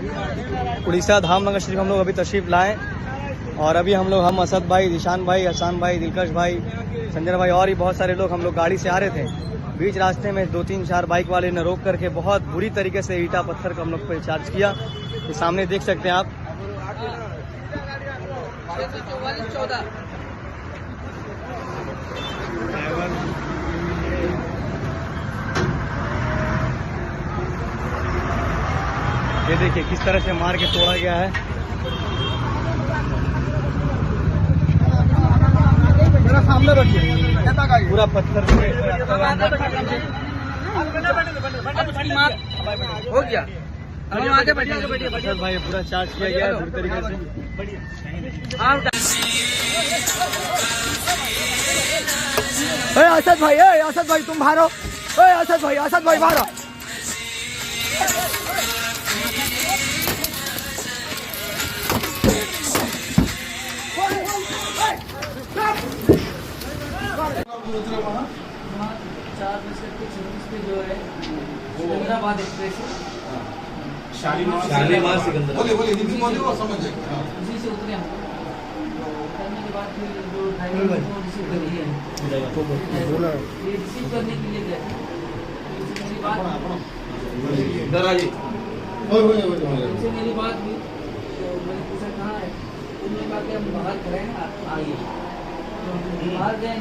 उड़ीसा धामनगर शरीफ हम लोग अभी तशरीफ लाएँ और अभी हम असद भाई, निशान भाई, हसान भाई, दिलकश भाई, संजय भाई और भी बहुत सारे लोग हम लोग गाड़ी से आ रहे थे। बीच रास्ते में 2-3-4 बाइक वाले ने रोक करके बहुत बुरी तरीके से ईटा पत्थर को हम लोग पे चार्ज किया। ये सामने देख सकते हैं आप। ये देखिए किस तरह से मार के तोड़ा गया है। मेरा सामने रखिए, पूरा पत्थर हो गया। आगे बढ़िए भाई, पूरा चार्ज किया गया है बुरी तरीके से। असद भाई तुम बाहर हो। असद भाई बाहर हो। जो है सिकंदराबाद एक्सप्रेस शालीमार सिकंदराबाद बोलिए उसी से उतरे हम करने के बाद फिर जो ड्राइवर को रिसीव कर लिया ये रिसीव करने के लिए गए मेरी बात मेरी बात हुई तो मैंने पूछा कहाँ है, उन्होंने कहा कि हम बाहर खड़े हैं, आइए। तो बाहर गए